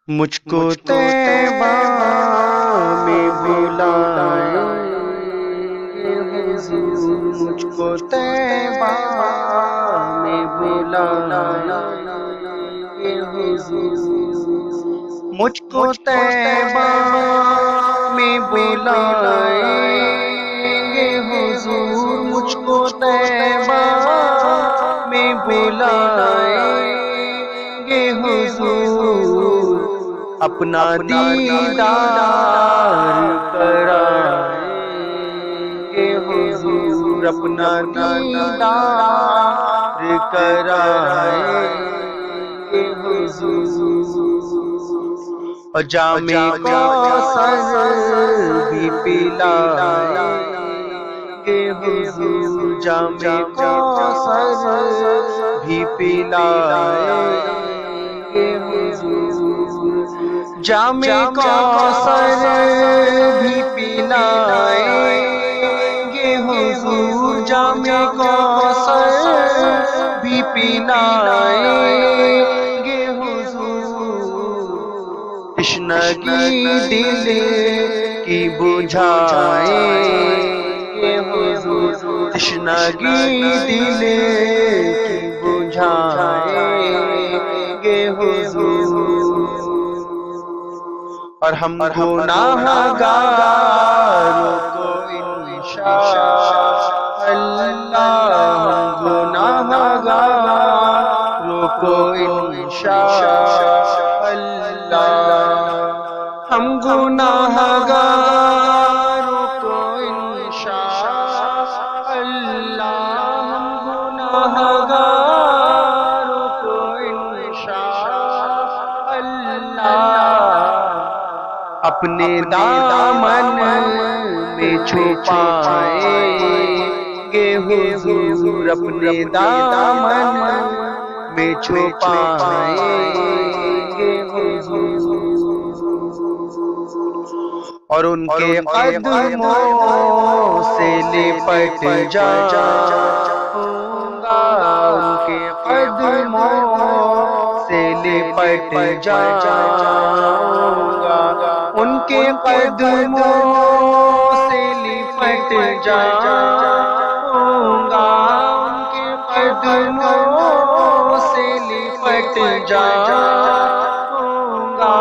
مجھ کو طیبہ میں بلائے حضور، مجھ کو طیبہ میں بلائے حضور، مجھ کو طیبہ میں بلائے حضور، مجھ کو طیبہ میں بلائے حضور، اپنا دیدار کرائیں حضور، اپنا دیدار کرائیں حضور، اور جام کوثر بھی پلائیں حضور، جام کوثر بھی پلائیں حضور، جام کوثر بھی پلائیں حضور، جام کوثر بھی پلائیں حضور، تشنگی دل کی بجھائیں حضور، تشنگی دل کی بجھائیں حضور، اور ہم گناہگاروں کو انشاءاللہ، ہم گناہگاروں کو انشاءاللہ، ہم گناہگاروں کو انشاءاللہ، ہم گناہگاروں کو انشاءاللہ، اپنے دامن میں چھپائیں حضور، اپنے دامن میں چھپائیں حضور، اور ان کے قدموں سے لپٹ جاؤں گا، ان کے قدموں سے لپٹ جاؤں گا، ان کے قدموں سے لپٹ جاؤں گا، ان کے قدموں سے لپٹ جاؤں گا،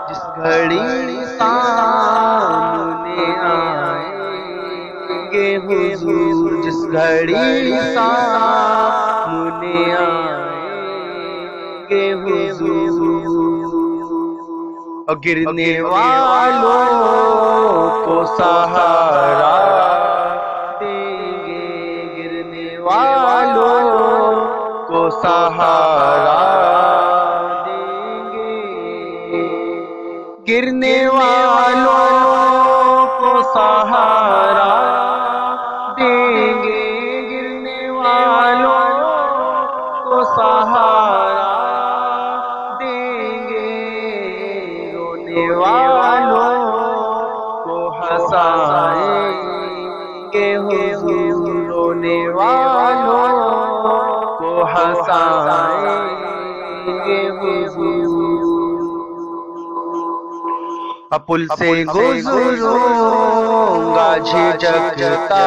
جس گھڑی سامنے آئیں گے حضور، جس گھڑی سامنے آئیں گے حضور، اور گرنے والوں کو سہارا دیں گے، گرنے والوں کو سہارا دیں گے، گرنے والوں کو سہارا دیں گے، گرنے والوں کو سہارا دیں گے، رونے والوں کو ہنسائیں گے حضور، رونے والوں کو ہنسائیں گے حضور، پل سے گزروں گا جھجکتا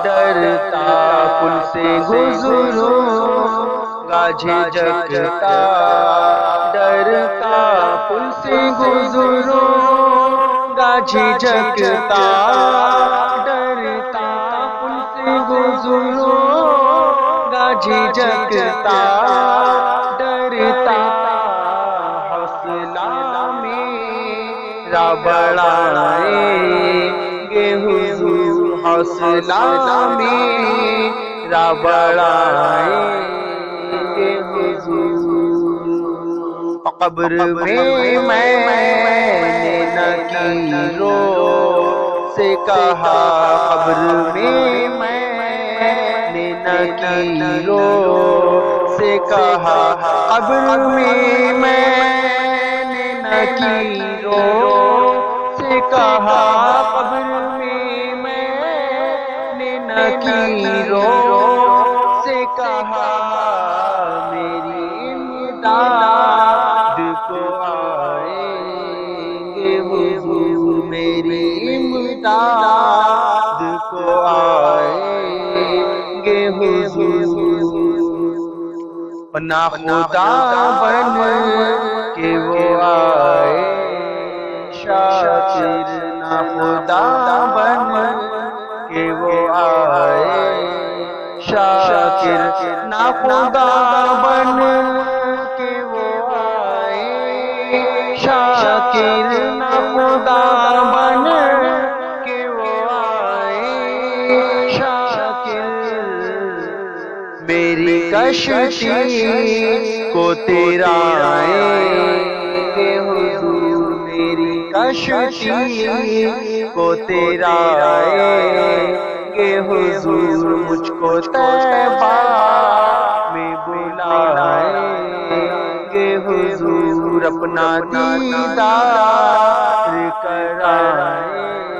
ڈرتا، پل سے گزروں گا جھجکتا ڈرتا، پل سے گزروں گا جھجکتا ڈرتا، پل سے گزروں گا جھجکتا ڈرتا، حوصلہ میرا بڑھائیں گے حضور، حوصلہ میرا بڑھائیں گے حضور، قبر میں میں نے نکیروں سے کہا، قبر میں میں نے نکیروں سے کہا، قبر میں میں نے نکیروں سے کہا، قبر میں میں نے نکیروں سے کہا، میری امداد کو آئیں گے حضور، میری امداد کو آئیں گے حضور، نا خدا بن کے وہ آئے شاکر، نا خدا بن کے وہ آئے شاکر، نا خدا بن کے وہ آئے شاکر، نا خدا بن کے وہ آئے شاکر، میری کشتی کو تیرائیں گے حضور، میری کشتی کو تیرائیں گے حضور، مجھ کو طیبہ میں بلائیں گے حضور، اپنا دیدار کرائیں